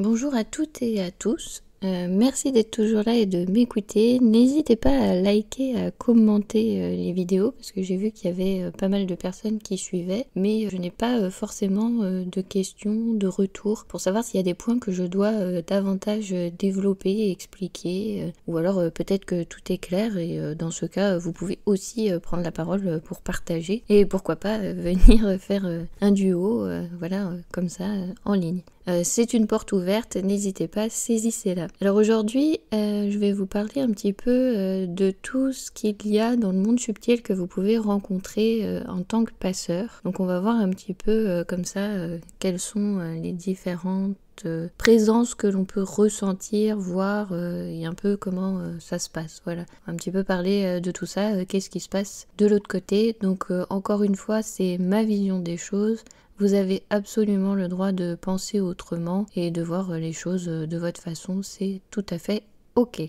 Bonjour à toutes et à tous. Merci d'être toujours là et de m'écouter. N'hésitez pas à liker, à commenter les vidéos parce que j'ai vu qu'il y avait pas mal de personnes qui suivaient, mais je n'ai pas forcément de questions, de retours pour savoir s'il y a des points que je dois davantage développer et expliquer, ou alors peut-être que tout est clair et dans ce cas vous pouvez aussi prendre la parole pour partager et pourquoi pas venir faire un duo, comme ça en ligne. C'est une porte ouverte, n'hésitez pas, saisissez-la. Alors aujourd'hui, je vais vous parler un petit peu de tout ce qu'il y a dans le monde subtil que vous pouvez rencontrer en tant que passeur. Donc on va voir un petit peu quelles sont les différentes présences que l'on peut ressentir, voir et un peu comment ça se passe. Voilà, on va un petit peu parler de tout ça, qu'est-ce qui se passe de l'autre côté. Donc encore une fois, c'est ma vision des choses. Vous avez absolument le droit de penser autrement et de voir les choses de votre façon, c'est tout à fait ok.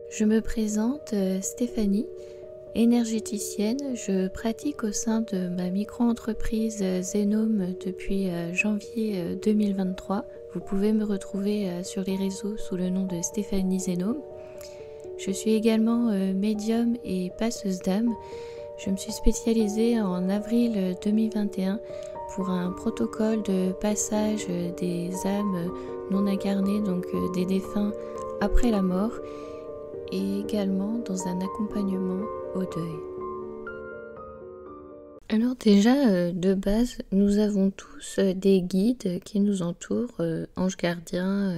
Je me présente Stéphanie, énergéticienne. Je pratique au sein de ma micro-entreprise Zenome depuis janvier 2023. Vous pouvez me retrouver sur les réseaux sous le nom de Stéphanie Zenome. Je suis également médium et passeuse d'âme. Je me suis spécialisée en avril 2021 pour un protocole de passage des âmes non incarnées, donc des défunts après la mort, et également dans un accompagnement au deuil. Alors déjà, de base, nous avons tous des guides qui nous entourent, anges gardiens,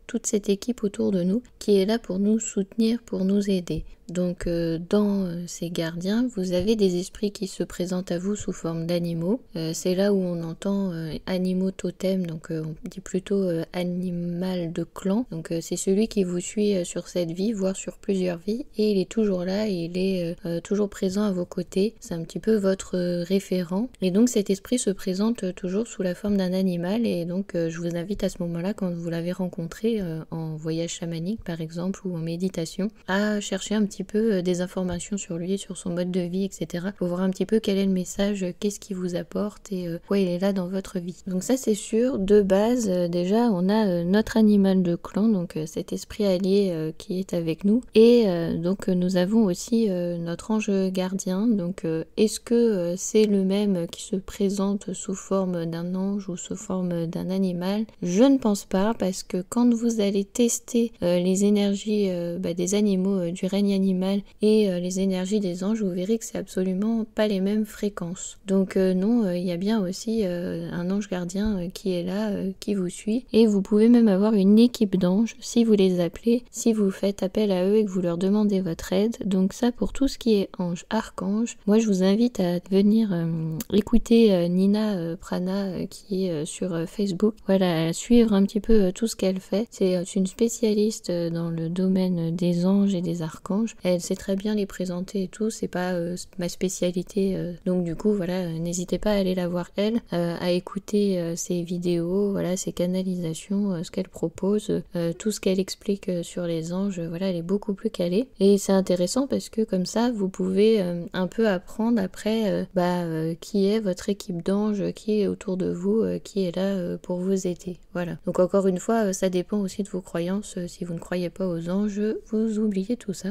toute cette équipe autour de nous qui est là pour nous soutenir, pour nous aider. Donc dans ces gardiens, vous avez des esprits qui se présentent à vous sous forme d'animaux. C'est là où on entend animaux totems, donc on dit plutôt animal de clan. Donc c'est celui qui vous suit sur cette vie, voire sur plusieurs vies, et il est toujours là, et il est toujours présent à vos côtés. C'est un petit peu votre référent. Et donc cet esprit se présente toujours sous la forme d'un animal, et donc je vous invite à ce moment-là, quand vous l'avez rencontré en voyage chamanique par exemple, ou en méditation, à chercher un petit peu des informations sur lui, sur son mode de vie, etc. pour voir un petit peu quel est le message, qu'est-ce qu'il vous apporte et pourquoi il est là dans votre vie. Donc ça c'est sûr, de base déjà on a notre animal de clan, donc cet esprit allié qui est avec nous, et donc nous avons aussi notre ange gardien. Donc est-ce que c'est le même qui se présente sous forme d'un ange ou sous forme d'un animal? Je ne pense pas, parce que quand vous allez tester les énergies des animaux du règne animal et les énergies des anges, vous verrez que c'est absolument pas les mêmes fréquences. Donc non, il y a bien aussi un ange gardien qui est là, qui vous suit, et vous pouvez même avoir une équipe d'anges si vous les appelez, si vous faites appel à eux et que vous leur demandez votre aide. Donc ça, pour tout ce qui est ange, archange, moi je vous invite à venir écouter Nina Prana qui est sur Facebook, voilà, à suivre un petit peu tout ce qu'elle fait. C'est une spécialiste dans le domaine des anges et des archanges. Elle sait très bien les présenter et tout, c'est pas ma spécialité, donc du coup voilà, n'hésitez pas à aller la voir elle, à écouter ses vidéos, voilà, ses canalisations, ce qu'elle propose, tout ce qu'elle explique sur les anges, voilà, elle est beaucoup plus calée, et c'est intéressant parce que comme ça vous pouvez un peu apprendre après qui est votre équipe d'anges, qui est autour de vous, qui est là pour vous aider, voilà. Donc encore une fois, ça dépend aussi de vos croyances. Si vous ne croyez pas aux anges, vous oubliez tout ça.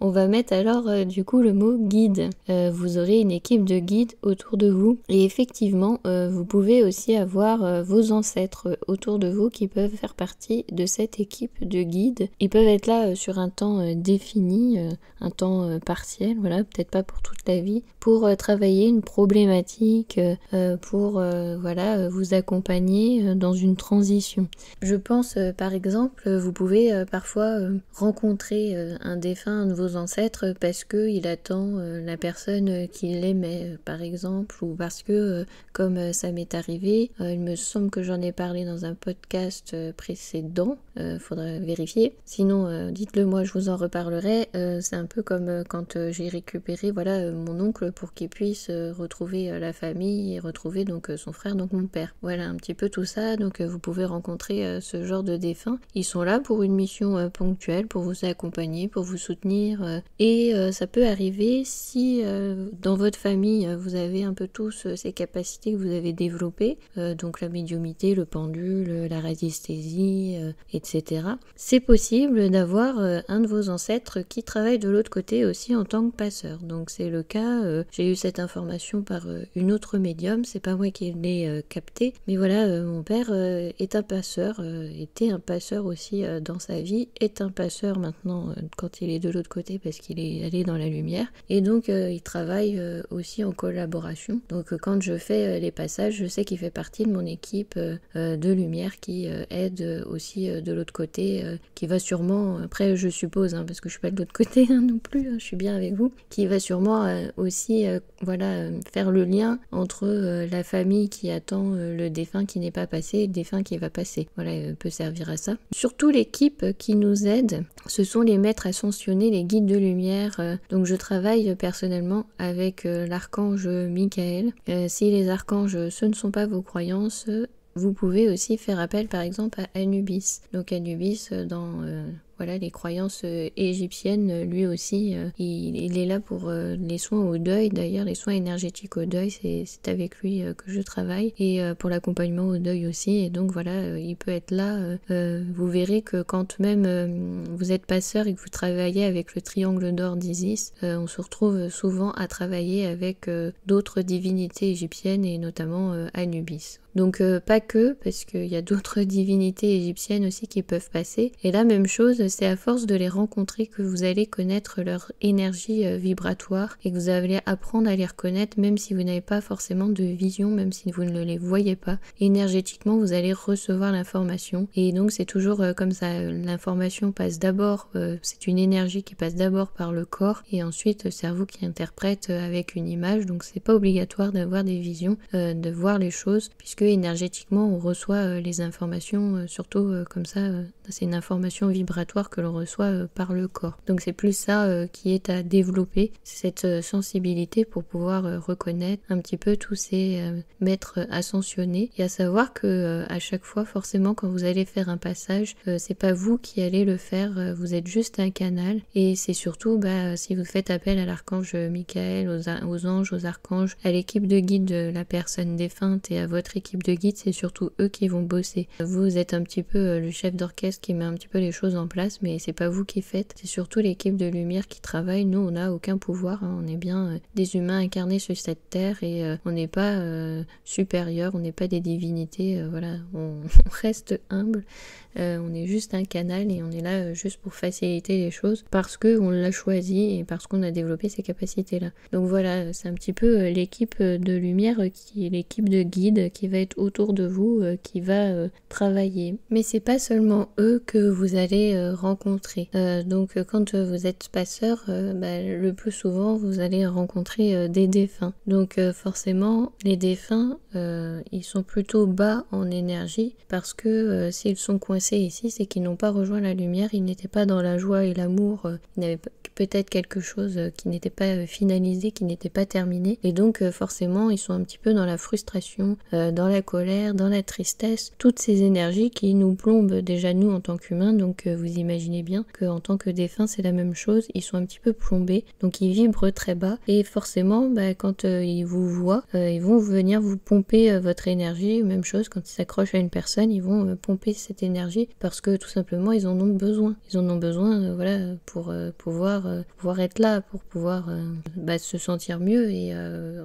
On va mettre alors du coup le mot guide. Vous aurez une équipe de guides autour de vous, et effectivement vous pouvez aussi avoir vos ancêtres autour de vous qui peuvent faire partie de cette équipe de guides. Ils peuvent être là sur un temps défini, un temps partiel, voilà, peut-être pas pour toute la vie, pour travailler une problématique, pour vous accompagner dans une transition. Je pense par exemple, vous pouvez parfois rencontrer un défunt, un de vos ancêtres, parce que il attend la personne qu'il aimait par exemple, ou parce que comme ça m'est arrivé, il me semble que j'en ai parlé dans un podcast précédent, faudrait vérifier, sinon dites-le moi, je vous en reparlerai. C'est un peu comme quand j'ai récupéré mon oncle pour qu'il puisse retrouver la famille et retrouver donc son frère, donc mon père, voilà un petit peu tout ça. Donc vous pouvez rencontrer ce genre de défunts, ils sont là pour une mission ponctuelle, pour vous accompagner, pour vous soutenir et ça peut arriver si dans votre famille vous avez un peu tous ces capacités que vous avez développées, donc la médiumité, le pendule, la radiesthésie, etc. C'est possible d'avoir un de vos ancêtres qui travaille de l'autre côté aussi en tant que passeur. Donc c'est le cas, j'ai eu cette information par une autre médium, c'est pas moi qui l'ai capté, mais voilà, mon père est un passeur, était un passeur aussi dans sa vie, est un passeur maintenant quand il est de l'autre côté parce qu'il est allé dans la lumière, et donc il travaille aussi en collaboration. Donc quand je fais les passages, je sais qu'il fait partie de mon équipe de lumière qui aide aussi de l'autre côté, qui va sûrement, après je suppose, parce que je suis pas de l'autre côté non plus, je suis bien avec vous, qui va sûrement aussi faire le lien entre la famille qui attend le défunt qui n'est pas passé et le défunt qui va passer. Voilà, peut servir à ça. Surtout l'équipe qui nous aide, ce sont les maîtres ascensionnés, les guides de lumière. Donc je travaille personnellement avec l'archange Michael. Si les archanges, ce ne sont pas vos croyances, vous pouvez aussi faire appel par exemple à Anubis. Donc Anubis dans les croyances égyptiennes, lui aussi, il est là pour les soins au deuil. D'ailleurs, les soins énergétiques au deuil, c'est avec lui que je travaille, et pour l'accompagnement au deuil aussi. Et donc voilà, il peut être là. Vous verrez que quand même vous êtes passeur et que vous travaillez avec le triangle d'or d'Isis, on se retrouve souvent à travailler avec d'autres divinités égyptiennes et notamment Anubis. Donc pas que, parce qu'il y a d'autres divinités égyptiennes aussi qui peuvent passer. Et la même chose, c'est à force de les rencontrer que vous allez connaître leur énergie vibratoire et que vous allez apprendre à les reconnaître, même si vous n'avez pas forcément de vision, même si vous ne les voyez pas. Énergétiquement, vous allez recevoir l'information. Et donc c'est toujours comme ça, l'information passe d'abord, c'est une énergie qui passe d'abord par le corps et ensuite le cerveau qui interprète avec une image. Donc c'est pas obligatoire d'avoir des visions, de voir les choses, puisque énergétiquement on reçoit les informations, surtout comme ça, c'est une information vibratoire que l'on reçoit par le corps. Donc c'est plus ça qui est à développer, cette sensibilité pour pouvoir reconnaître un petit peu tous ces maîtres ascensionnés, et à savoir que à chaque fois forcément quand vous allez faire un passage, c'est pas vous qui allez le faire, vous êtes juste un canal, et c'est surtout si vous faites appel à l'archange Michael, aux anges, aux archanges, à l'équipe de guide de la personne défunte et à votre équipe de guide, c'est surtout eux qui vont bosser. Vous êtes un petit peu le chef d'orchestre qui met un petit peu les choses en place, mais c'est pas vous qui faites, c'est surtout l'équipe de lumière qui travaille. Nous on n'a aucun pouvoir, on est bien des humains incarnés sur cette terre, et on n'est pas supérieurs, on n'est pas des divinités, on reste humble. On est juste un canal et on est là juste pour faciliter les choses parce qu'on l'a choisi et parce qu'on a développé ces capacités-là. Donc voilà, c'est un petit peu l'équipe de lumière qui est l'équipe de guide qui va être autour de vous, qui va travailler. Mais c'est pas seulement eux que vous allez rencontrer. Donc quand vous êtes passeur, le plus souvent vous allez rencontrer des défunts. Donc forcément, les défunts, ils sont plutôt bas en énergie parce que s'ils sont coincés ici, c'est qu'ils n'ont pas rejoint la lumière, ils n'étaient pas dans la joie et l'amour, ils n'avaient peut-être quelque chose qui n'était pas finalisé, qui n'était pas terminé, et donc forcément ils sont un petit peu dans la frustration, dans la colère, dans la tristesse, toutes ces énergies qui nous plombent déjà nous en tant qu'humains. Donc vous imaginez bien qu'en tant que défunts c'est la même chose, ils sont un petit peu plombés, donc ils vibrent très bas, et forcément quand ils vous voient, ils vont venir vous pomper votre énergie. Même chose quand ils s'accrochent à une personne, ils vont pomper cette énergie parce que tout simplement ils en ont besoin. Ils en ont besoin pour pouvoir être là, pour pouvoir se sentir mieux, et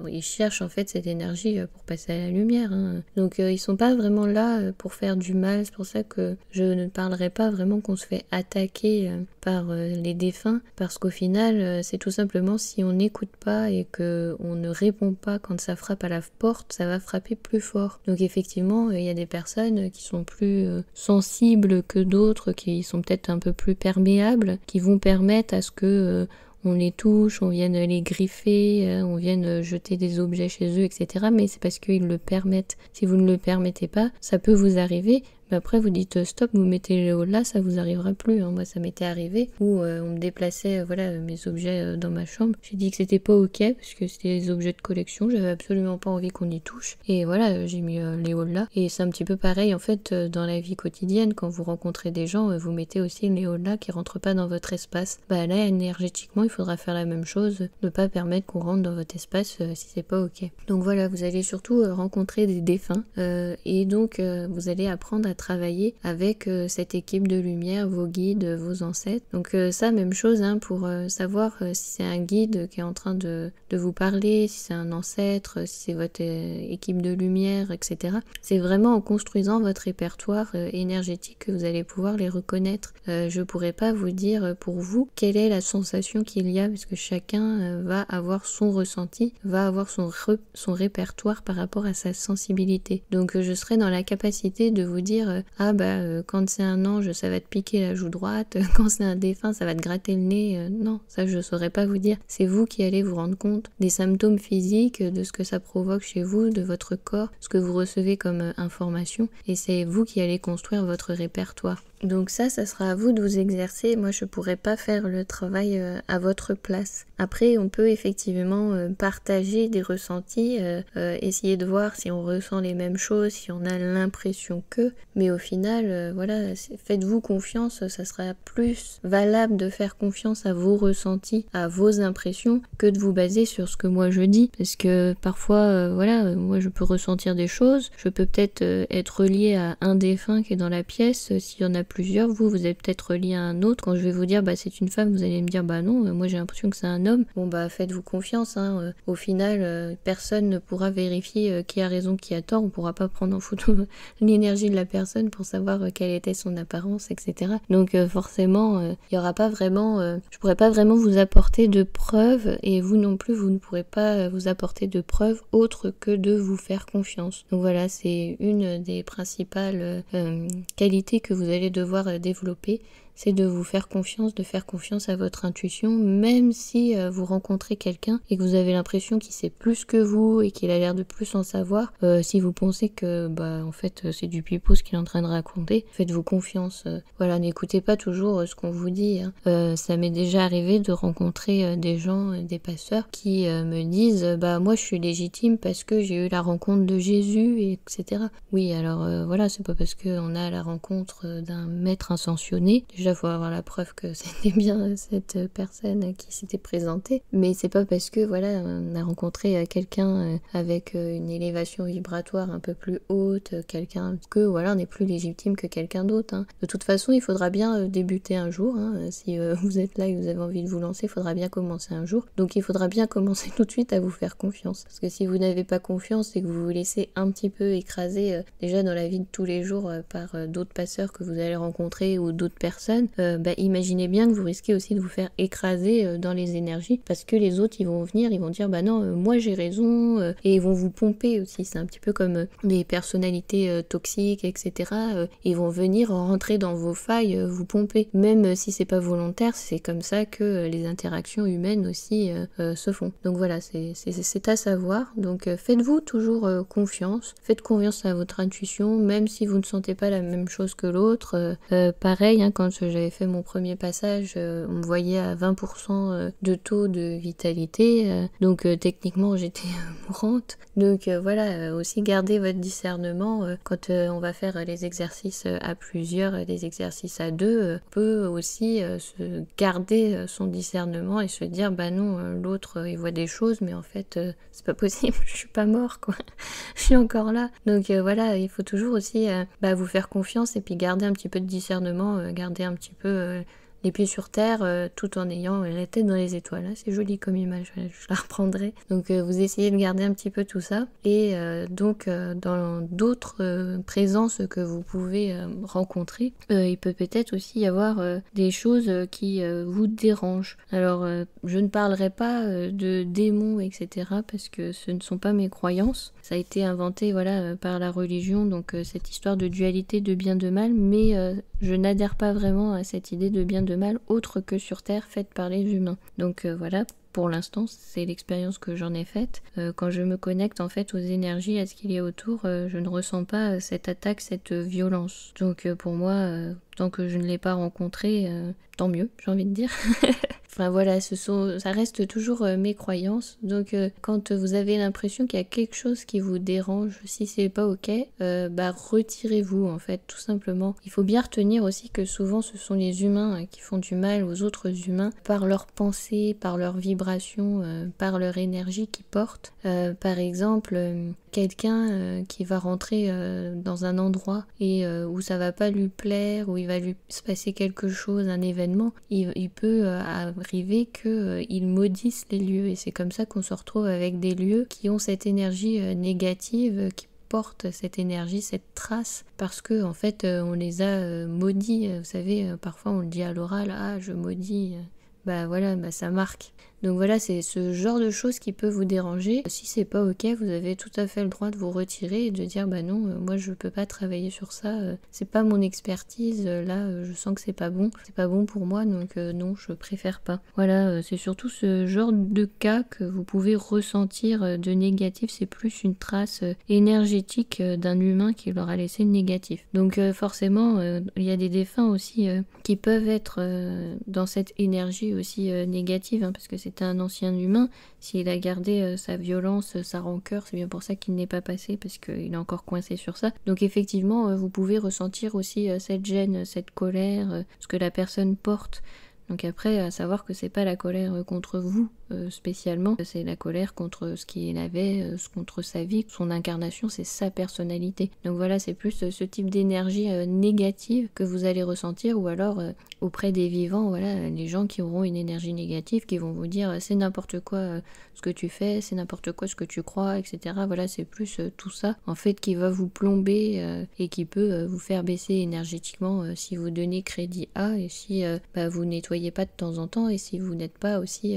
ils cherchent en fait cette énergie pour passer à la lumière. Donc ils sont pas vraiment là pour faire du mal. C'est pour ça que je ne parlerai pas vraiment qu'on se fait attaquer par les défunts, parce qu'au final c'est tout simplement si on n'écoute pas et que on ne répond pas quand ça frappe à la porte, ça va frapper plus fort. Donc effectivement il y a des personnes qui sont plus sensibles que d'autres, qui sont peut-être un peu plus perméables, qui vont permettre à ce que on les touche, on vienne les griffer, on vienne jeter des objets chez eux, etc. Mais c'est parce qu'ils le permettent. Si vous ne le permettez pas, ça peut vous arriver, Mais après vous dites stop, vous mettez les hauts là, ça vous arrivera plus, hein. Moi ça m'était arrivé où on me déplaçait mes objets dans ma chambre. J'ai dit que c'était pas ok parce que c'était des objets de collection, j'avais absolument pas envie qu'on y touche. Et voilà, j'ai mis les hauts là. Et c'est un petit peu pareil en fait dans la vie quotidienne, quand vous rencontrez des gens, vous mettez aussi les hauts là qui rentrent pas dans votre espace. Bah là énergétiquement il faudra faire la même chose, ne pas permettre qu'on rentre dans votre espace si c'est pas ok. Donc voilà, vous allez surtout rencontrer des défunts et donc vous allez apprendre à travailler avec cette équipe de lumière, vos guides, vos ancêtres. Donc ça, même chose hein, pour savoir si c'est un guide qui est en train de vous parler, si c'est un ancêtre, si c'est votre équipe de lumière, etc. C'est vraiment en construisant votre répertoire énergétique que vous allez pouvoir les reconnaître. Je pourrais pas vous dire pour vous quelle est la sensation qu'il y a, parce que chacun va avoir son ressenti, va avoir son répertoire par rapport à sa sensibilité. Donc je serai dans la capacité de vous dire quand c'est un ange ça va te piquer la joue droite, quand c'est un défunt ça va te gratter le nez. Non, ça je saurais pas vous dire. C'est vous qui allez vous rendre compte des symptômes physiques, de ce que ça provoque chez vous, de votre corps, ce que vous recevez comme information, et c'est vous qui allez construire votre répertoire. Donc ça sera à vous de vous exercer. Moi je pourrais pas faire le travail à votre place. Après on peut effectivement partager des ressentis, essayer de voir si on ressent les mêmes choses, si on a l'impression que, mais au final faites-vous confiance, ça sera plus valable de faire confiance à vos ressentis, à vos impressions, que de vous baser sur ce que moi je dis, parce que parfois moi je peux ressentir des choses, je peux peut-être être relié à un défunt qui est dans la pièce, s'il y en a plusieurs, vous êtes peut-être relié à un autre. Quand je vais vous dire c'est une femme, vous allez me dire non, moi j'ai l'impression que c'est un homme. Bon faites-vous confiance hein. Au final personne ne pourra vérifier qui a raison, qui a tort, on pourra pas prendre en photo l'énergie de la personne pour savoir quelle était son apparence, etc. Donc forcément il y aura pas vraiment je pourrais pas vraiment vous apporter de preuves, et vous non plus vous ne pourrez pas vous apporter de preuves autres que de vous faire confiance. Donc voilà, c'est une des principales qualités que vous allez devoir développer, c'est de vous faire confiance, de faire confiance à votre intuition, même si vous rencontrez quelqu'un et que vous avez l'impression qu'il sait plus que vous et qu'il a l'air de plus en savoir. Si vous pensez que en fait c'est du pipeau ce qu'il est en train de raconter, faites-vous confiance. N'écoutez pas toujours ce qu'on vous dit. Hein. Ça m'est déjà arrivé de rencontrer des gens, des passeurs, qui me disent moi je suis légitime parce que j'ai eu la rencontre de Jésus, etc. Oui, alors c'est pas parce qu'on a la rencontre d'un maître ascensionné. Déjà, il faut avoir la preuve que c'était bien cette personne qui s'était présentée, mais c'est pas parce que on a rencontré quelqu'un avec une élévation vibratoire un peu plus haute, quelqu'un que on est plus légitime que quelqu'un d'autre. Hein. De toute façon, il faudra bien débuter un jour. Hein. Si vous êtes là et vous avez envie de vous lancer, il faudra bien commencer un jour. Donc il faudra bien commencer tout de suite à vous faire confiance. Parce que si vous n'avez pas confiance et que vous vous laissez un petit peu écraser déjà dans la vie de tous les jours par d'autres passeurs que vous allez rencontrer ou d'autres personnes, imaginez bien que vous risquez aussi de vous faire écraser dans les énergies, parce que les autres ils vont venir, ils vont dire non, moi j'ai raison, et ils vont vous pomper aussi. C'est un petit peu comme les personnalités toxiques, etc. Ils vont venir rentrer dans vos failles, vous pomper, même si c'est pas volontaire. C'est comme ça que les interactions humaines aussi se font. Donc voilà, c'est à savoir. Donc faites-vous toujours confiance, faites confiance à votre intuition, même si vous ne sentez pas la même chose que l'autre. Pareil, hein, quand j'avais fait mon premier passage, on me voyait à 20% de taux de vitalité, donc techniquement j'étais mourante. Donc aussi garder votre discernement quand on va faire les exercices à plusieurs, les exercices à deux, on peut aussi se garder son discernement et se dire non, l'autre il voit des choses, mais en fait c'est pas possible, je suis pas mort quoi, je suis encore là. Donc il faut toujours aussi vous faire confiance et puis garder un petit peu de discernement, garder un petit peu les pieds sur terre, tout en ayant la tête dans les étoiles. Là, c'est joli comme image, je la reprendrai. Donc vous essayez de garder un petit peu tout ça. Et dans d'autres présences que vous pouvez rencontrer, il peut peut-être aussi y avoir des choses qui vous dérangent. Alors je ne parlerai pas de démons, etc. parce que ce ne sont pas mes croyances. Ça a été inventé par la religion, donc cette histoire de dualité de bien de mal, mais je n'adhère pas vraiment à cette idée de bien de mal autre que sur Terre faite par les humains. Donc voilà, pour l'instant, c'est l'expérience que j'en ai faite. Quand je me connecte en fait aux énergies, à ce qu'il y a autour, je ne ressens pas cette attaque, cette violence. Donc pour moi, tant que je ne l'ai pas rencontré, tant mieux, j'ai envie de dire. Enfin voilà, ça reste toujours mes croyances. Donc quand vous avez l'impression qu'il y a quelque chose qui vous dérange, si c'est pas ok, retirez-vous en fait, tout simplement. Il faut bien retenir aussi que souvent ce sont les humains qui font du mal aux autres humains par leurs pensées, par leurs vibrations, par leur énergie qu'ils portent. Par exemple, quelqu'un qui va rentrer dans un endroit et où ça va pas lui plaire, où il va lui se passer quelque chose, un événement, il peut arriver qu'il maudisse les lieux, et c'est comme ça qu'on se retrouve avec des lieux qui ont cette énergie négative, qui portent cette énergie, cette trace, parce que en fait on les a maudits. Vous savez, parfois on le dit à l'oral, ah je maudis, ça marque. Donc voilà, c'est ce genre de choses qui peut vous déranger. Si c'est pas ok, vous avez tout à fait le droit de vous retirer et de dire bah non, moi je peux pas travailler sur ça, c'est pas mon expertise, là je sens que c'est pas bon pour moi, donc non, je préfère pas. Voilà, c'est surtout ce genre de cas que vous pouvez ressentir de négatif, c'est plus une trace énergétique d'un humain qui leur a laissé le négatif. Donc forcément, il y a des défunts aussi qui peuvent être dans cette énergie aussi négative, parce que c'était un ancien humain. S'il a gardé sa violence, sa rancœur, c'est bien pour ça qu'il n'est pas passé, parce qu'il est encore coincé sur ça. Donc effectivement, vous pouvez ressentir aussi cette gêne, cette colère, ce que la personne porte. Donc après, à savoir que c'est pas la colère contre vous spécialement, c'est la colère contre ce qu'il avait, contre sa vie, son incarnation, c'est sa personnalité. Donc voilà, c'est plus ce type d'énergie négative que vous allez ressentir, ou alors auprès des vivants, voilà, les gens qui auront une énergie négative, qui vont vous dire c'est n'importe quoi ce que tu fais, c'est n'importe quoi ce que tu crois, etc. Voilà, c'est plus tout ça en fait qui va vous plomber et qui peut vous faire baisser énergétiquement si vous donnez crédit à, et si vous nettoyez pas de temps en temps, et si vous n'êtes pas aussi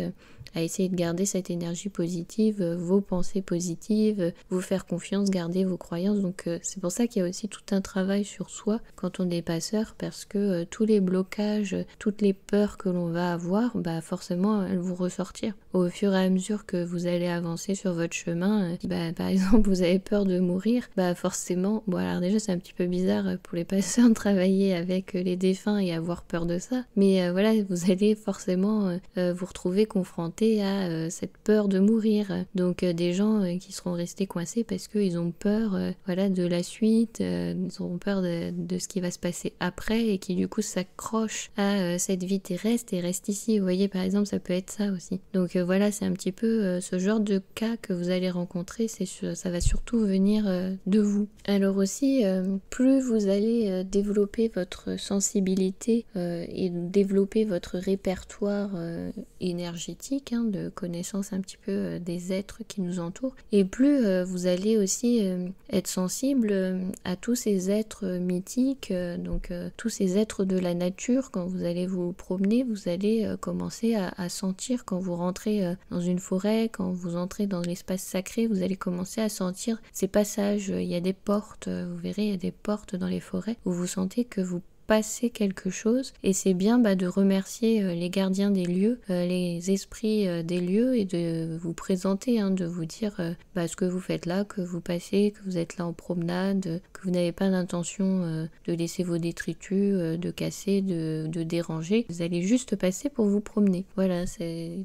à essayer de garder cette énergie positive, vos pensées positives, vous faire confiance, garder vos croyances. Donc c'est pour ça qu'il y a aussi tout un travail sur soi quand on est passeur, parce que tous les blocages, toutes les peurs que l'on va avoir, forcément elles vont ressortir au fur et à mesure que vous allez avancer sur votre chemin. Par exemple, vous avez peur de mourir, forcément, bon alors déjà c'est un petit peu bizarre pour les passeurs de travailler avec les défunts et avoir peur de ça, mais voilà, vous allez forcément vous retrouver confronté à cette peur de mourir. Donc des gens qui seront restés coincés parce qu'ils ont peur de la suite, ils auront peur de ce qui va se passer après, et qui du coup s'accrochent à cette vie terrestre et restent ici. Vous voyez, par exemple, ça peut être ça aussi. Donc voilà, c'est un petit peu ce genre de cas que vous allez rencontrer, ça va surtout venir de vous. Alors aussi, plus vous allez développer votre sensibilité et développer votre répertoire énergétique, de connaissance un petit peu des êtres qui nous entourent, et plus vous allez aussi être sensible à tous ces êtres mythiques, donc tous ces êtres de la nature. Quand vous allez vous promener, vous allez commencer à sentir, quand vous rentrez dans une forêt, quand vous entrez dans l'espace sacré, vous allez commencer à sentir ces passages. Il y a des portes, vous verrez, il y a des portes dans les forêts où vous sentez que vous passez quelque chose, et c'est bien de remercier les gardiens des lieux, les esprits des lieux, et de vous présenter, de vous dire ce que vous faites là, que vous passez, que vous êtes là en promenade, que vous n'avez pas l'intention de laisser vos détritus, de casser, de déranger. Vous allez juste passer pour vous promener. Voilà,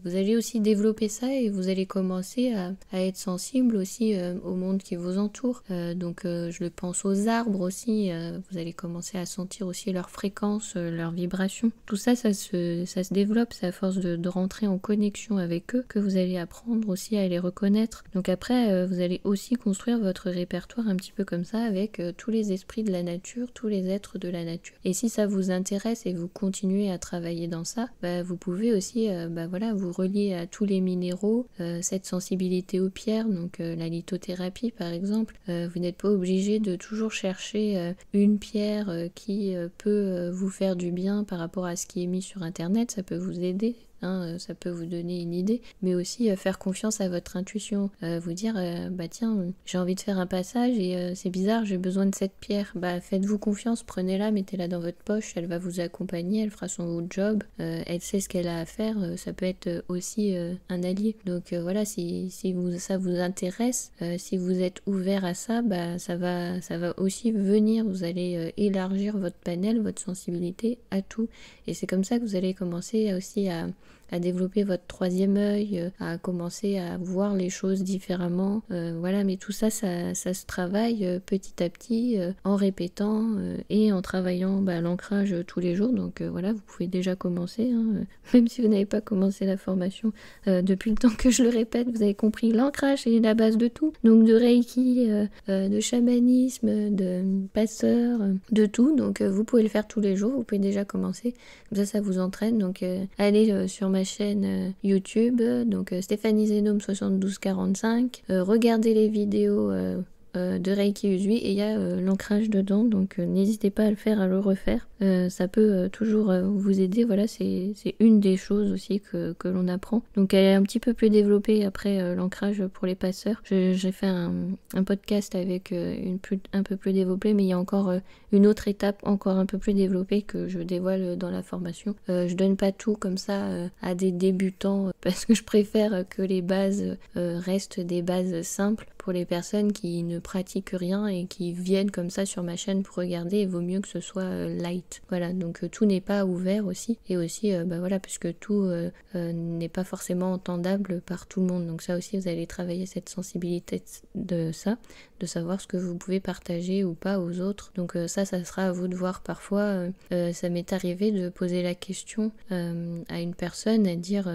vous allez aussi développer ça, et vous allez commencer à être sensible aussi au monde qui vous entoure. Donc je le pense aux arbres aussi, vous allez commencer à sentir aussi leur fréquence, leur vibration. Tout ça, ça se développe, c'est à force de rentrer en connexion avec eux que vous allez apprendre aussi à les reconnaître. Donc après, vous allez aussi construire votre répertoire un petit peu comme ça, avec tous les esprits de la nature, tous les êtres de la nature. Et si ça vous intéresse et vous continuez à travailler dans ça, vous pouvez aussi vous relier à tous les minéraux, cette sensibilité aux pierres, donc la lithothérapie par exemple. Vous n'êtes pas obligé de toujours chercher une pierre qui peut vous faire du bien par rapport à ce qui est mis sur internet. Ça peut vous aider hein, ça peut vous donner une idée, mais aussi faire confiance à votre intuition, vous dire bah tiens, j'ai envie de faire un passage et c'est bizarre, j'ai besoin de cette pierre. Bah faites-vous confiance, prenez-la, mettez-la dans votre poche, elle va vous accompagner, elle fera son job, elle sait ce qu'elle a à faire, ça peut être aussi un allié. Donc voilà, si ça vous intéresse, si vous êtes ouvert à ça, bah ça va aussi venir, vous allez élargir votre panel, votre sensibilité à tout. Et c'est comme ça que vous allez commencer aussi à développer votre troisième œil, à commencer à voir les choses différemment. Voilà, mais tout ça, ça se travaille petit à petit en répétant et en travaillant l'ancrage tous les jours. Donc voilà, vous pouvez déjà commencer, hein, même si vous n'avez pas commencé la formation depuis le temps que je le répète, vous avez compris, l'ancrage c'est la base de tout. Donc de Reiki, de chamanisme, de passeur, de tout. Donc vous pouvez le faire tous les jours, vous pouvez déjà commencer. Comme ça vous entraîne. Donc allez sur ma chaîne YouTube, donc Stéphanie Zenome 7245. Regardez les vidéos de Reiki Usui et il y a l'ancrage dedans, donc n'hésitez pas à le faire, à le refaire. Ça peut toujours vous aider. Voilà, c'est une des choses aussi que l'on apprend. Donc elle est un petit peu plus développée après l'ancrage pour les passeurs. J'ai fait un podcast avec un peu plus développé, mais il y a encore une autre étape encore un peu plus développée que je dévoile dans la formation. Je donne pas tout comme ça à des débutants parce que je préfère que les bases restent des bases simples pour les personnes qui ne pratiquent rien et qui viennent comme ça sur ma chaîne pour regarder. Il vaut mieux que ce soit light. Voilà, donc tout n'est pas ouvert aussi. Et aussi, voilà, puisque tout n'est pas forcément entendable par tout le monde. Donc ça aussi, vous allez travailler cette sensibilité de ça, de savoir ce que vous pouvez partager ou pas aux autres. Donc ça sera à vous de voir. Parfois, ça m'est arrivé de poser la question à une personne, à dire,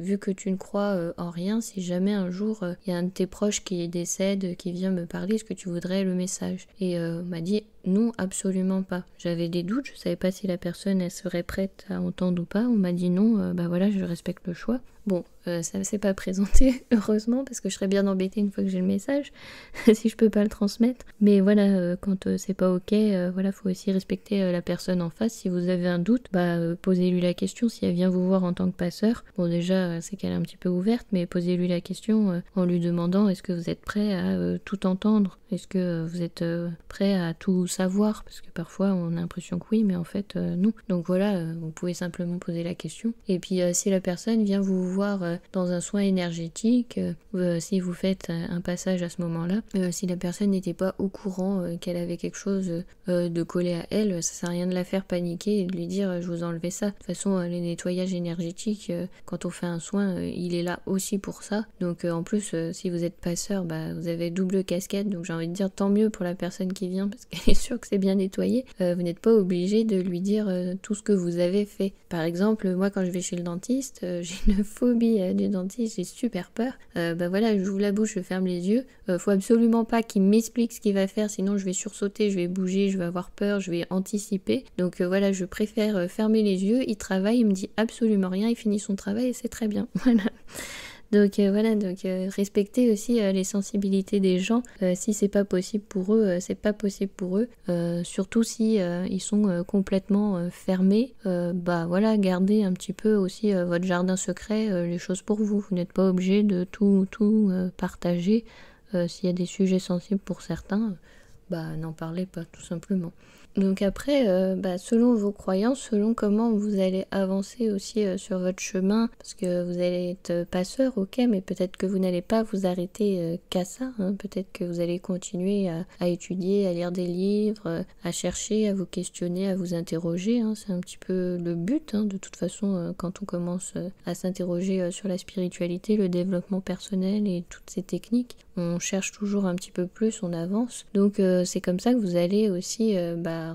vu que tu ne crois en rien, si jamais un jour, il y a un de tes proches qui décède, qui vient me parler, est-ce que tu voudrais le message? Et on m'a dit non, absolument pas. J'avais des doutes, je savais pas si la personne elle serait prête à entendre ou pas. On m'a dit non, voilà, je respecte le choix. Bon, ça ne s'est pas présenté, heureusement, parce que je serais bien embêtée une fois que j'ai le message, si je peux pas le transmettre. Mais voilà, quand c'est pas ok, voilà, faut aussi respecter la personne en face. Si vous avez un doute, posez-lui la question. Si elle vient vous voir en tant que passeur, bon déjà, c'est qu'elle est un petit peu ouverte, mais posez-lui la question en lui demandant est-ce que vous êtes prêt à tout entendre? Est-ce que vous êtes prêt à tout savoir? Parce que parfois, on a l'impression que oui, mais en fait, non. Donc voilà, vous pouvez simplement poser la question. Et puis, si la personne vient vous voir dans un soin énergétique, si vous faites un passage à ce moment-là, si la personne n'était pas au courant qu'elle avait quelque chose de collé à elle, ça sert à rien de la faire paniquer et de lui dire je vous enlevez ça. De toute façon, les nettoyages énergétiques, quand on fait un soin, il est là aussi pour ça. Donc en plus, si vous êtes passeur, vous avez double casquette, donc j'ai envie de dire tant mieux pour la personne qui vient parce qu'elle est sûre que c'est bien nettoyé. Vous n'êtes pas obligé de lui dire tout ce que vous avez fait. Par exemple, moi quand je vais chez le dentiste, j'ai une phobie du dentiste, j'ai super peur. Voilà, j'ouvre la bouche, je ferme les yeux. Faut absolument pas qu'il m'explique ce qu'il va faire, sinon je vais sursauter, je vais bouger, je vais avoir peur, je vais anticiper. Donc voilà, je préfère fermer les yeux. Il travaille, il me dit absolument rien, il finit son travail et c'est très bien. Voilà. Donc voilà, respecter aussi les sensibilités des gens. Si c'est pas possible pour eux, c'est pas possible pour eux. Surtout si ils sont complètement fermés. Voilà, gardez un petit peu aussi votre jardin secret, les choses pour vous. Vous n'êtes pas obligé de tout partager. S'il y a des sujets sensibles pour certains, n'en parlez pas, tout simplement. Donc après, selon vos croyances, selon comment vous allez avancer aussi sur votre chemin, parce que vous allez être passeur, ok, mais peut-être que vous n'allez pas vous arrêter qu'à ça, hein. Peut-être que vous allez continuer à étudier, à lire des livres, à chercher, à vous questionner, à vous interroger, hein. C'est un petit peu le but, hein. De toute façon, quand on commence à s'interroger sur la spiritualité, le développement personnel et toutes ces techniques, on cherche toujours un petit peu plus, on avance. Donc c'est comme ça que vous allez aussi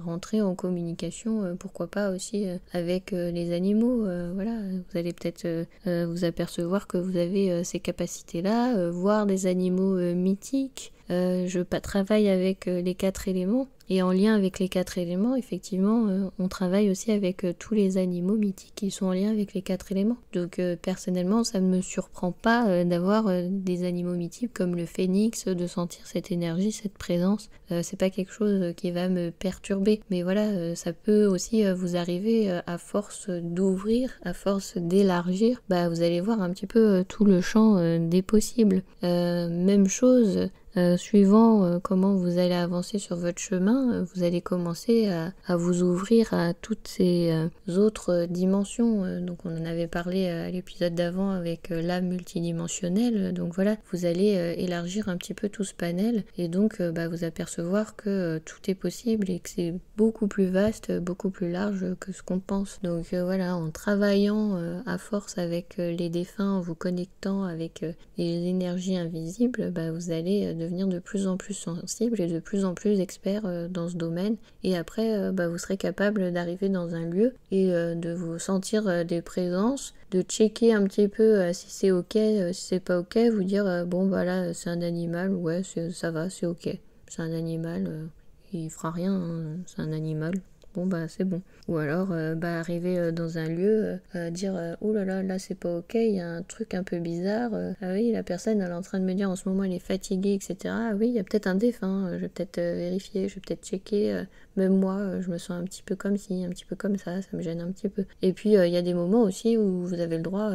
rentrer en communication, pourquoi pas aussi avec les animaux. Voilà, vous allez peut-être vous apercevoir que vous avez ces capacités-là, voir des animaux mythiques. Je travaille avec les 4 éléments. Et en lien avec les 4 éléments, effectivement, on travaille aussi avec tous les animaux mythiques qui sont en lien avec les 4 éléments. Donc personnellement, ça ne me surprend pas d'avoir des animaux mythiques comme le phénix, de sentir cette énergie, cette présence. C'est pas quelque chose qui va me perturber. Mais voilà, ça peut aussi vous arriver à force d'ouvrir, à force d'élargir, vous allez voir un petit peu tout le champ des possibles. Même chose. Suivant comment vous allez avancer sur votre chemin, vous allez commencer à vous ouvrir à toutes ces autres dimensions. Donc on en avait parlé à l'épisode d'avant avec l'âme multidimensionnelle. Donc voilà, vous allez élargir un petit peu tout ce panel et donc vous apercevoir que tout est possible et que c'est beaucoup plus vaste, beaucoup plus large que ce qu'on pense. Donc voilà, en travaillant à force avec les défunts, en vous connectant avec les énergies invisibles, vous allez devenir de plus en plus sensible et de plus en plus expert dans ce domaine. Et après, vous serez capable d'arriver dans un lieu et de vous sentir des présences, de checker un petit peu si c'est ok, si c'est pas ok, vous dire là c'est un animal, ouais ça va, c'est ok. C'est un animal, il fera rien, hein, c'est un animal. Bon c'est bon. Ou alors arriver dans un lieu, dire oh là c'est pas ok, il y a un truc un peu bizarre, ah oui la personne elle est en train de me dire en ce moment elle est fatiguée, etc. Ah oui il y a peut-être un défunt, je vais peut-être vérifier, je vais peut-être checker, même moi je me sens un petit peu comme ci, un petit peu comme ça me gêne un petit peu. Et puis il y a des moments aussi où vous avez le droit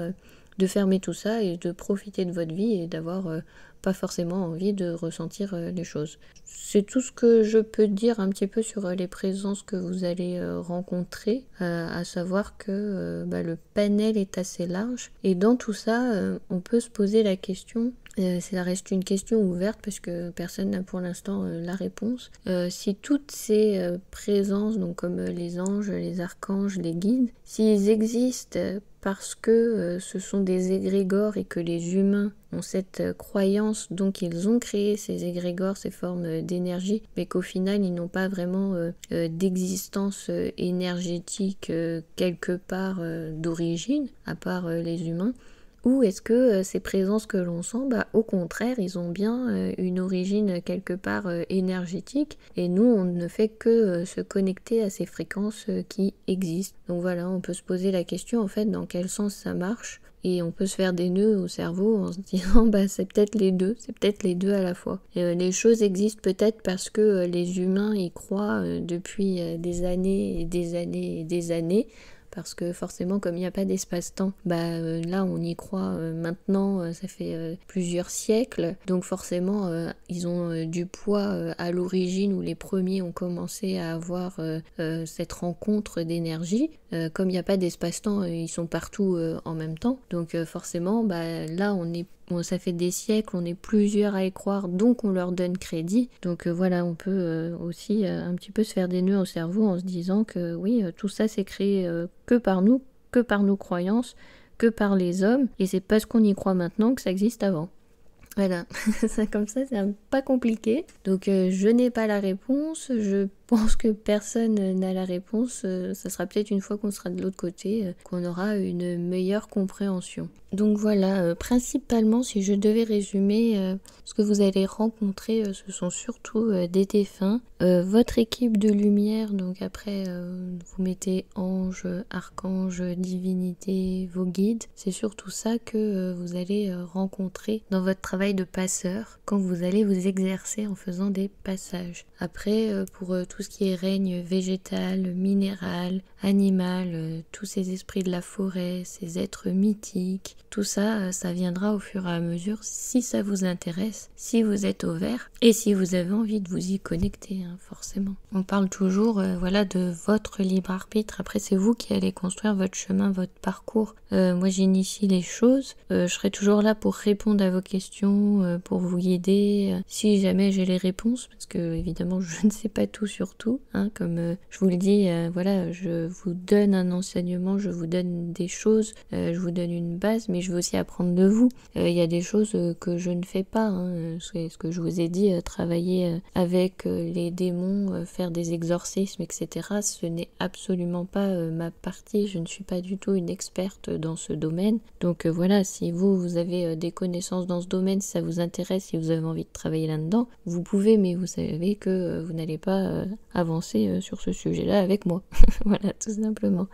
de fermer tout ça et de profiter de votre vie et d'avoir pas forcément envie de ressentir les choses. C'est tout ce que je peux dire un petit peu sur les présences que vous allez rencontrer, à savoir que le panel est assez large et dans tout ça on peut se poser la question, ça reste une question ouverte parce que personne n'a pour l'instant la réponse, si toutes ces présences, donc comme les anges, les archanges, les guides, s'ils existent parce que ce sont des égrégores et que les humains ont cette croyance, donc ils ont créé ces égrégores, ces formes d'énergie, mais qu'au final ils n'ont pas vraiment d'existence énergétique quelque part d'origine, à part les humains. Ou est-ce que ces présences que l'on sent, au contraire, ils ont bien une origine quelque part énergétique et nous, on ne fait que se connecter à ces fréquences qui existent. Donc voilà, on peut se poser la question en fait dans quel sens ça marche et on peut se faire des nœuds au cerveau en se disant c'est peut-être les deux à la fois. Les choses existent peut-être parce que les humains y croient depuis des années et des années et des années. Parce que forcément, comme il n'y a pas d'espace-temps, là on y croit maintenant, ça fait plusieurs siècles. Donc forcément, ils ont du poids à l'origine où les premiers ont commencé à avoir cette rencontre d'énergie. Comme il n'y a pas d'espace-temps, ils sont partout en même temps. Donc forcément, là ça fait des siècles, on est plusieurs à y croire, donc on leur donne crédit. Donc voilà, on peut aussi un petit peu se faire des nœuds au cerveau en se disant que oui, tout ça c'est créé que par nous, que par nos croyances, que par les hommes, et c'est parce qu'on y croit maintenant que ça existe avant. Voilà, comme ça c'est pas compliqué. Donc je n'ai pas la réponse, je pense que personne n'a la réponse, ça sera peut-être une fois qu'on sera de l'autre côté, qu'on aura une meilleure compréhension. Donc voilà, principalement si je devais résumer, ce que vous allez rencontrer, ce sont surtout des défunts, votre équipe de lumière, donc après vous mettez ange, archange, divinité, vos guides, c'est surtout ça que vous allez rencontrer dans votre travail de passeur quand vous allez vous exercer en faisant des passages. Après, pour tout ce qui est règne végétal, minéral, animal, tous ces esprits de la forêt, ces êtres mythiques, tout ça, ça viendra au fur et à mesure si ça vous intéresse, si vous êtes ouvert et si vous avez envie de vous y connecter, forcément. On parle toujours de votre libre arbitre. Après, c'est vous qui allez construire votre chemin, votre parcours. Moi, j'initie les choses. Je serai toujours là pour répondre à vos questions, pour vous guider, si jamais j'ai les réponses, parce que évidemment, je ne sais pas tout sur tout. Comme je vous le dis, je vous donne un enseignement, je vous donne des choses, je vous donne une base, mais je veux aussi apprendre de vous. Il y a des choses que je ne fais pas. C'est ce que je vous ai dit, travailler avec les démons, faire des exorcismes, etc. Ce n'est absolument pas ma partie. Je ne suis pas du tout une experte dans ce domaine. Donc voilà, si vous avez des connaissances dans ce domaine, si ça vous intéresse, si vous avez envie de travailler là-dedans, vous pouvez, mais vous savez que vous n'allez pas avancer sur ce sujet-là avec moi. Voilà, tout simplement.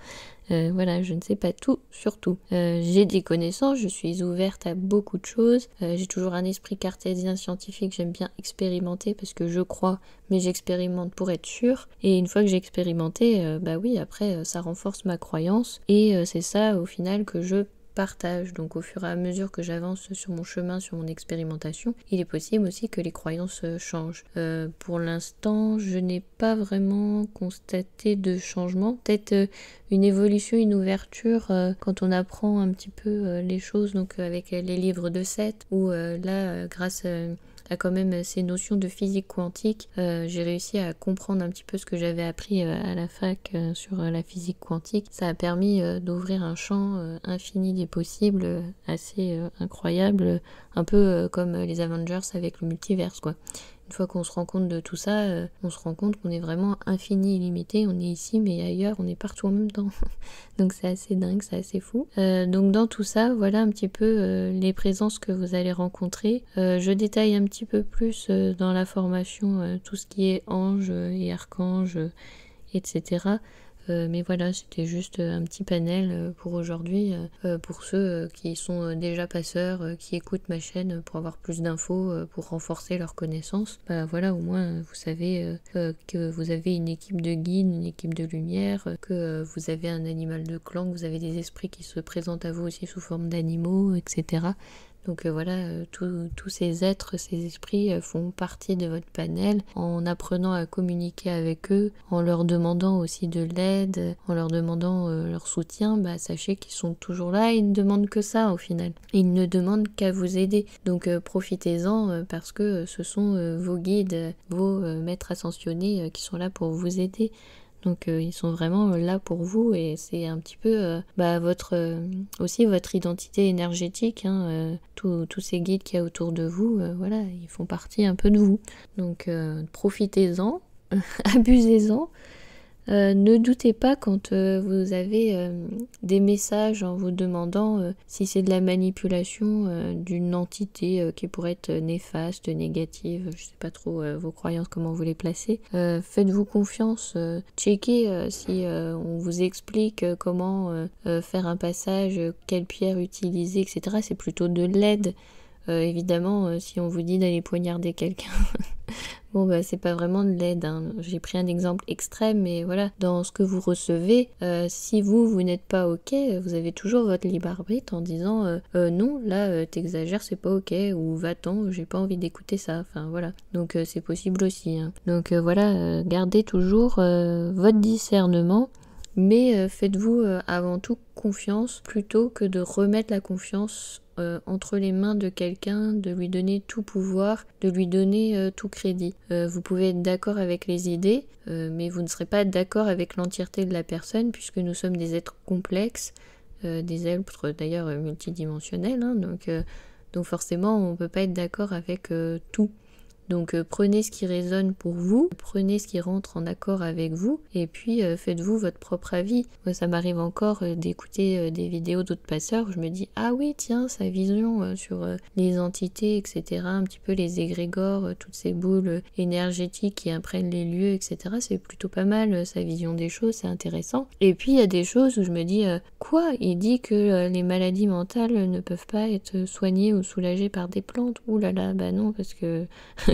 Voilà, je ne sais pas tout sur tout. J'ai des connaissances, je suis ouverte à beaucoup de choses. J'ai toujours un esprit cartésien scientifique, j'aime bien expérimenter parce que je crois, mais j'expérimente pour être sûre. Et une fois que j'ai expérimenté, bah oui, après, ça renforce ma croyance. Et c'est ça, au final, que je partage. Donc au fur et à mesure que j'avance sur mon chemin, sur mon expérimentation, il est possible aussi que les croyances changent. Pour l'instant, je n'ai pas vraiment constaté de changement. Peut-être une évolution, une ouverture quand on apprend un petit peu les choses, donc avec les livres de Seth, où là, grâce à quand même ces notions de physique quantique, j'ai réussi à comprendre un petit peu ce que j'avais appris à la fac sur la physique quantique. Ça a permis d'ouvrir un champ infini des possibles, assez incroyable, un peu comme les Avengers avec le multiverse, quoi. Une fois qu'on se rend compte de tout ça, on se rend compte qu'on est vraiment infini, illimité. On est ici, mais ailleurs, on est partout en même temps. Donc c'est assez dingue, c'est assez fou. Donc dans tout ça, voilà un petit peu les présences que vous allez rencontrer. Je détaille un petit peu plus dans la formation tout ce qui est ange et archange, etc. Mais voilà, c'était juste un petit panel pour aujourd'hui, pour ceux qui sont déjà passeurs, qui écoutent ma chaîne pour avoir plus d'infos, pour renforcer leurs connaissances. Bah voilà, au moins vous savez que vous avez une équipe de guides, une équipe de lumière, que vous avez un animal de clan, que vous avez des esprits qui se présentent à vous aussi sous forme d'animaux, etc. Donc voilà, tous ces êtres, ces esprits font partie de votre panel. En apprenant à communiquer avec eux, en leur demandant aussi de l'aide, en leur demandant leur soutien, bah sachez qu'ils sont toujours là et ils ne demandent que ça au final. Ils ne demandent qu'à vous aider. Donc profitez-en parce que ce sont vos guides, vos maîtres ascensionnés qui sont là pour vous aider. Donc ils sont vraiment là pour vous et c'est un petit peu aussi votre identité énergétique, hein, tous ces guides qu'il y a autour de vous, voilà, ils font partie un peu de vous. Donc profitez-en, abusez-en. Ne doutez pas quand vous avez des messages en vous demandant si c'est de la manipulation d'une entité qui pourrait être néfaste, négative, je sais pas trop vos croyances, comment vous les placez. Faites-vous confiance, checkez si on vous explique comment faire un passage, quelle pierre utiliser, etc. C'est plutôt de l'aide. Évidemment, si on vous dit d'aller poignarder quelqu'un, bon bah c'est pas vraiment de l'aide, hein. J'ai pris un exemple extrême, mais voilà, dans ce que vous recevez, si vous n'êtes pas ok, vous avez toujours votre libre arbitre en disant non, là t'exagères, c'est pas ok, ou va-t'en, j'ai pas envie d'écouter ça, enfin voilà. Donc c'est possible aussi, hein. Donc voilà, gardez toujours votre discernement. Mais faites-vous avant tout confiance plutôt que de remettre la confiance entre les mains de quelqu'un, de lui donner tout pouvoir, de lui donner tout crédit. Vous pouvez être d'accord avec les idées, mais vous ne serez pas d'accord avec l'entièreté de la personne puisque nous sommes des êtres complexes, des êtres d'ailleurs multidimensionnels, hein, donc forcément on ne peut pas être d'accord avec tout. Donc prenez ce qui résonne pour vous, prenez ce qui rentre en accord avec vous, et puis faites-vous votre propre avis. Moi, ça m'arrive encore d'écouter des vidéos d'autres passeurs où je me dis « Ah oui, tiens, sa vision sur les entités, etc., un petit peu les égrégores, toutes ces boules énergétiques qui imprègnent les lieux, etc., c'est plutôt pas mal, sa vision des choses, c'est intéressant. » Et puis il y a des choses où je me dis « Quoi ? Il dit que les maladies mentales ne peuvent pas être soignées ou soulagées par des plantes. Ouh là là, bah non, parce que... »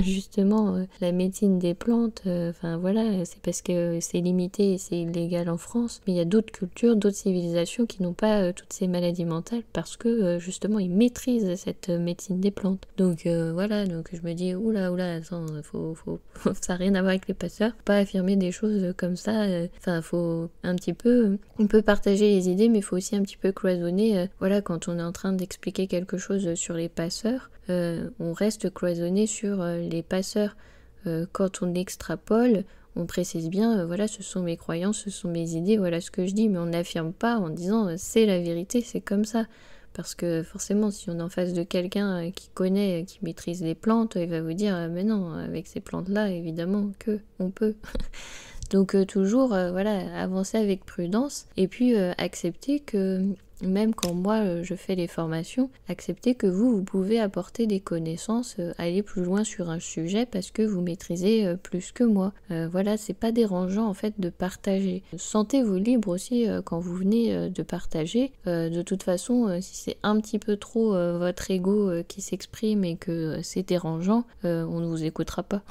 Justement, la médecine des plantes, enfin voilà, c'est parce que c'est limité et c'est illégal en France, mais il y a d'autres cultures, d'autres civilisations qui n'ont pas toutes ces maladies mentales parce que justement ils maîtrisent cette médecine des plantes. Donc voilà, donc je me dis oula, attends, ça n'a rien à voir avec les passeurs, pas affirmer des choses comme ça, enfin faut un petit peu, on peut partager les idées, mais il faut aussi un petit peu cloisonner, voilà, quand on est en train d'expliquer quelque chose sur les passeurs, on reste cloisonné sur les passeurs. Quand on extrapole, on précise bien, voilà, ce sont mes croyances, ce sont mes idées, voilà ce que je dis, mais on n'affirme pas en disant c'est la vérité, c'est comme ça. Parce que forcément, si on est en face de quelqu'un qui connaît, qui maîtrise les plantes, il va vous dire mais non, avec ces plantes-là, évidemment que on peut. Donc toujours, voilà, avancer avec prudence et puis accepter que même quand moi je fais les formations, acceptez que vous pouvez apporter des connaissances, aller plus loin sur un sujet parce que vous maîtrisez plus que moi. Voilà, c'est pas dérangeant en fait de partager. Sentez-vous libre aussi quand vous venez de partager. De toute façon, si c'est un petit peu trop votre ego qui s'exprime et que c'est dérangeant, on ne vous écoutera pas.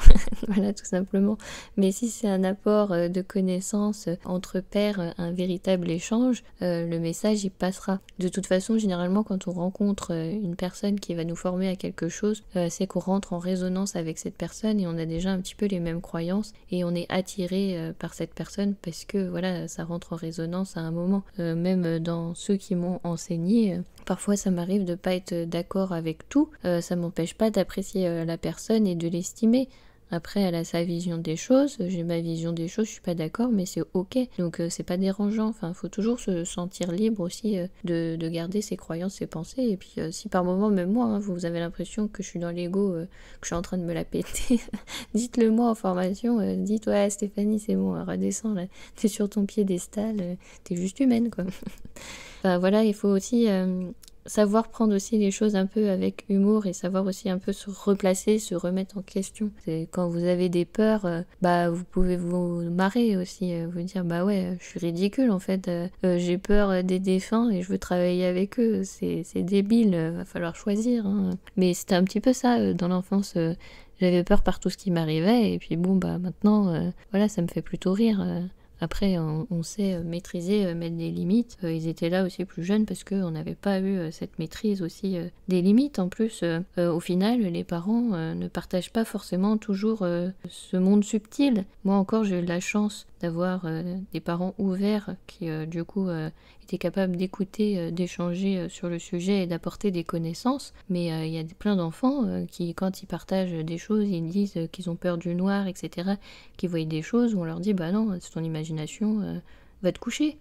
Voilà, tout simplement. Mais si c'est un apport de connaissances entre pairs, un véritable échange, le message il passera. De toute façon, généralement, quand on rencontre une personne qui va nous former à quelque chose, c'est qu'on rentre en résonance avec cette personne et on a déjà un petit peu les mêmes croyances et on est attiré par cette personne parce que voilà, ça rentre en résonance à un moment. Même dans ceux qui m'ont enseigné, parfois ça m'arrive de pas être d'accord avec tout, ça m'empêche pas d'apprécier la personne et de l'estimer. Après, elle a sa vision des choses, j'ai ma vision des choses, je suis pas d'accord, mais c'est ok. Donc c'est pas dérangeant. Enfin, faut toujours se sentir libre aussi de garder ses croyances, ses pensées. Et puis si par moment, même moi, hein, vous avez l'impression que je suis dans l'ego, que je suis en train de me la péter, dites-le moi en formation. Dites ouais Stéphanie, c'est bon, redescends là, t'es sur ton piédestal, t'es juste humaine quoi. Enfin voilà, il faut aussi savoir prendre aussi les choses un peu avec humour et savoir aussi un peu se replacer, se remettre en question. C'est quand vous avez des peurs, bah vous pouvez vous marrer aussi, vous dire bah ouais, je suis ridicule en fait, j'ai peur des défunts et je veux travailler avec eux, c'est débile, va falloir choisir. Hein. Mais c'était un petit peu ça dans l'enfance. J'avais peur par tout ce qui m'arrivait et puis bon bah maintenant voilà, ça me fait plutôt rire. Après, on sait maîtriser, mettre des limites. Ils étaient là aussi plus jeunes parce qu'on n'avait pas eu cette maîtrise aussi des limites. En plus, au final, les parents ne partagent pas forcément toujours ce monde subtil. Moi encore, j'ai eu la chance d'avoir des parents ouverts qui, du coup, étaient capables d'écouter, d'échanger sur le sujet et d'apporter des connaissances. Mais il y a plein d'enfants qui, quand ils partagent des choses, ils disent qu'ils ont peur du noir, etc., qui voient des choses où on leur dit « Bah non, c'est ton imagination, va te coucher ».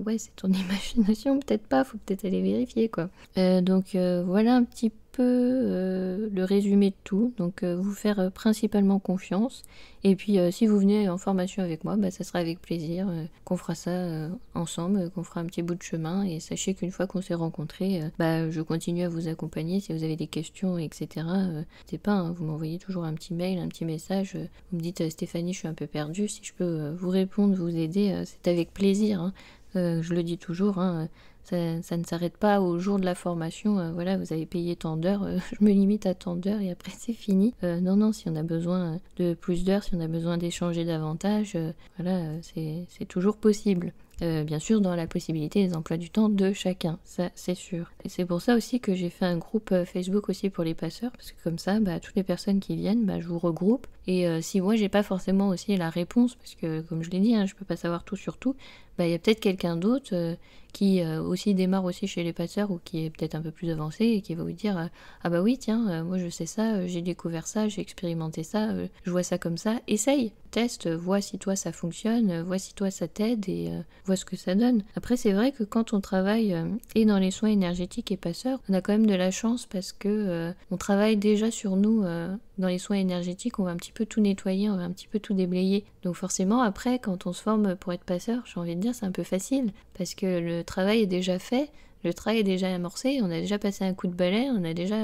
Ouais, c'est ton imagination, peut-être pas, faut peut-être aller vérifier, quoi. Donc voilà un petit peu le résumé de tout. Donc vous faire principalement confiance. Et puis si vous venez en formation avec moi, bah, ça sera avec plaisir qu'on fera ça ensemble, qu'on fera un petit bout de chemin. Et sachez qu'une fois qu'on s'est rencontrés, bah, je continue à vous accompagner. Si vous avez des questions, etc., n'hésitez pas, hein, vous m'envoyez toujours un petit mail, un petit message. Vous me dites Stéphanie, je suis un peu perdue. Si je peux vous répondre, vous aider, c'est avec plaisir. Hein. Je le dis toujours, hein, ça ne s'arrête pas au jour de la formation, voilà, vous avez payé tant d'heures, je me limite à tant d'heures et après c'est fini. Non, si on a besoin de plus d'heures, si on a besoin d'échanger davantage, voilà, c'est toujours possible. Bien sûr dans la possibilité des emplois du temps de chacun, ça c'est sûr. Et c'est pour ça aussi que j'ai fait un groupe Facebook aussi pour les passeurs, parce que comme ça, bah, toutes les personnes qui viennent, bah, je vous regroupe. Et si moi j'ai pas forcément aussi la réponse, parce que comme je l'ai dit, hein, je peux pas savoir tout sur tout, bah, y a peut-être quelqu'un d'autre qui aussi démarre aussi chez les passeurs ou qui est peut-être un peu plus avancé et qui va vous dire ah bah oui tiens, moi je sais ça, j'ai découvert ça, j'ai expérimenté ça, je vois ça comme ça, essaye, teste, vois si toi ça fonctionne, vois si toi ça t'aide et vois ce que ça donne. Après c'est vrai que quand on travaille et dans les soins énergétiques et passeurs, on a quand même de la chance parce que on travaille déjà sur nous dans les soins énergétiques, on va un petit peu tout nettoyer, on va un petit peu tout déblayer. Donc forcément après quand on se forme pour être passeur, j'ai envie de dire c'est un peu facile parce que le travail est déjà fait, le travail est déjà amorcé, on a déjà passé un coup de balai, on a déjà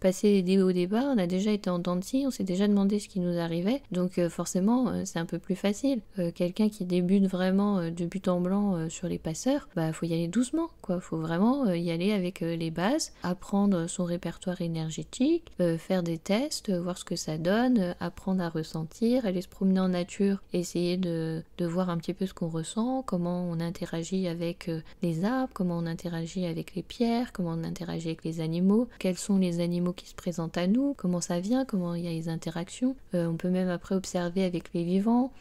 passé des hauts des bas, on a déjà été en dents de scie, on s'est déjà demandé ce qui nous arrivait, donc forcément c'est un peu plus facile. Quelqu'un qui débute vraiment de but en blanc sur les passeurs, bah faut y aller doucement, quoi, faut vraiment y aller avec les bases, apprendre son répertoire énergétique, faire des tests, voir ce que ça donne, apprendre à ressentir, aller se promener en nature, essayer de voir un petit peu ce qu'on ressent, comment on interagit avec les arbres, comment on interagit avec les pierres, comment on interagit avec les animaux, quels sont les animaux qui se présentent à nous, comment ça vient, comment il y a les interactions. On peut même après observer avec les vivants,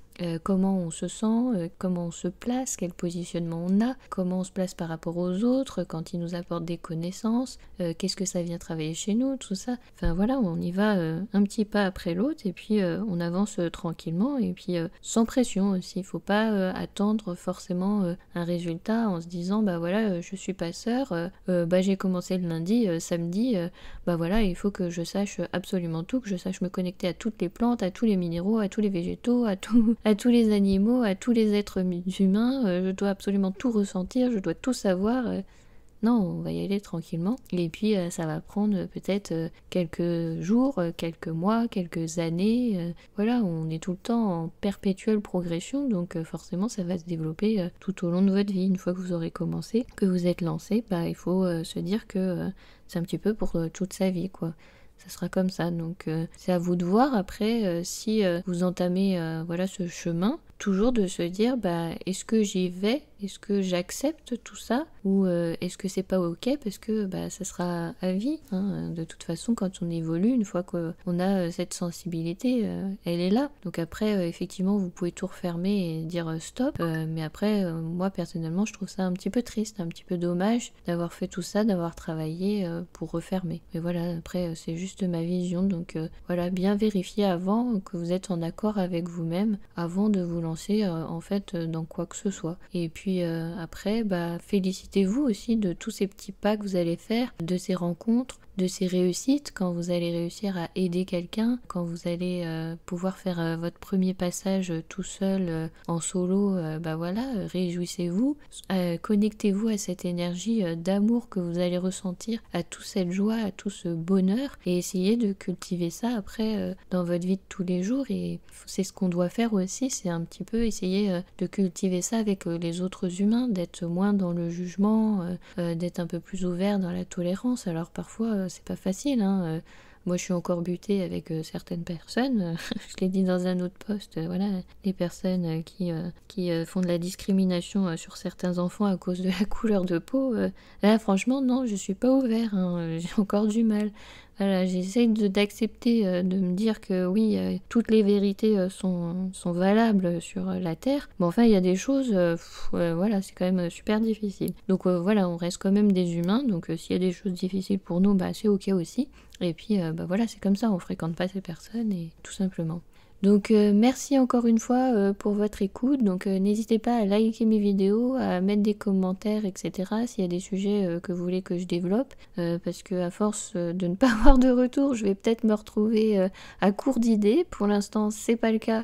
comment on se sent, comment on se place, quel positionnement on a, comment on se place par rapport aux autres, quand ils nous apportent des connaissances, qu'est-ce que ça vient travailler chez nous, tout ça. Enfin voilà, on y va un petit pas après l'autre et puis on avance tranquillement et puis sans pression aussi. Il faut pas attendre forcément un résultat en se disant bah voilà, je suis passeur, bah j'ai commencé le lundi, samedi, bah voilà, il faut que je sache absolument tout, que je sache me connecter à toutes les plantes, à tous les minéraux, à tous les végétaux, à tous les animaux, à tous les êtres humains, je dois absolument tout ressentir, je dois tout savoir. maintenant on va y aller tranquillement. Et puis ça va prendre peut-être quelques jours, quelques mois, quelques années. Voilà, on est tout le temps en perpétuelle progression, donc forcément ça va se développer tout au long de votre vie. Une fois que vous aurez commencé, que vous êtes lancé, bah, il faut se dire que c'est un petit peu pour toute sa vie, quoi. Ça sera comme ça, donc c'est à vous de voir après si vous entamez voilà, ce chemin, toujours de se dire bah, est-ce que j'y vais, est-ce que j'accepte tout ça, ou est-ce que c'est pas ok parce que bah, ça sera à vie, hein. De toute façon quand on évolue, une fois qu'on a cette sensibilité, elle est là, donc après effectivement vous pouvez tout refermer et dire stop, mais après moi personnellement je trouve ça un petit peu triste, un petit peu dommage d'avoir fait tout ça, d'avoir travaillé pour refermer, mais voilà, après c'est juste ma vision, donc voilà, bien vérifier avant que vous êtes en accord avec vous-même avant de vous lancer en fait dans quoi que ce soit. Et puis après, bah, félicitez-vous aussi de tous ces petits pas que vous allez faire, de ces rencontres, de ces réussites, quand vous allez réussir à aider quelqu'un, quand vous allez pouvoir faire votre premier passage tout seul en solo, bah voilà, réjouissez-vous, connectez-vous à cette énergie d'amour que vous allez ressentir, à toute cette joie, à tout ce bonheur, et essayez de cultiver ça après dans votre vie de tous les jours. Et c'est ce qu'on doit faire aussi, c'est un petit peu essayer de cultiver ça avec les autres humains, d'être moins dans le jugement, d'être un peu plus ouvert dans la tolérance. Alors parfois c'est pas facile, hein. Moi, je suis encore butée avec certaines personnes. Je l'ai dit dans un autre post. Voilà, les personnes qui font de la discrimination sur certains enfants à cause de la couleur de peau. Là, franchement, non, je suis pas ouvert, hein. J'ai encore du mal. Voilà, j'essaye d'accepter, de me dire que oui, toutes les vérités sont valables sur la Terre. Mais enfin, il y a des choses, voilà, c'est quand même super difficile. Donc voilà, on reste quand même des humains. Donc s'il y a des choses difficiles pour nous, bah, c'est ok aussi. Et puis bah, voilà, c'est comme ça, on fréquente pas ces personnes, et tout simplement. Donc merci encore une fois pour votre écoute, donc n'hésitez pas à liker mes vidéos, à mettre des commentaires, etc. s'il y a des sujets que vous voulez que je développe, parce que à force de ne pas avoir de retour, je vais peut-être me retrouver à court d'idées. Pour l'instant c'est pas le cas,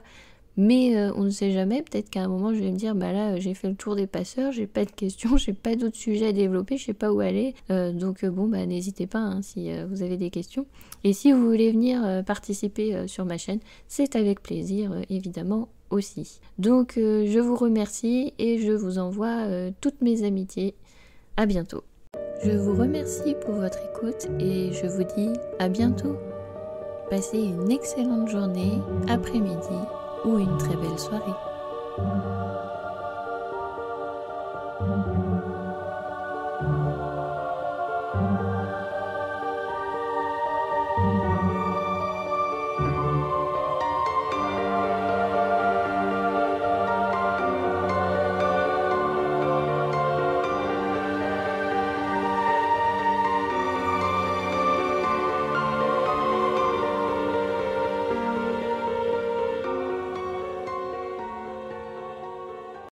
mais on ne sait jamais, peut-être qu'à un moment je vais me dire bah là j'ai fait le tour des passeurs, j'ai pas de questions, j'ai pas d'autres sujets à développer, je sais pas où aller, donc bon bah n'hésitez pas hein, si vous avez des questions, et si vous voulez venir participer sur ma chaîne, c'est avec plaisir évidemment aussi. Donc je vous remercie et je vous envoie toutes mes amitiés. À bientôt. Je vous remercie pour votre écoute et je vous dis à bientôt. Passez une excellente journée, après-midi ou une très belle soirée.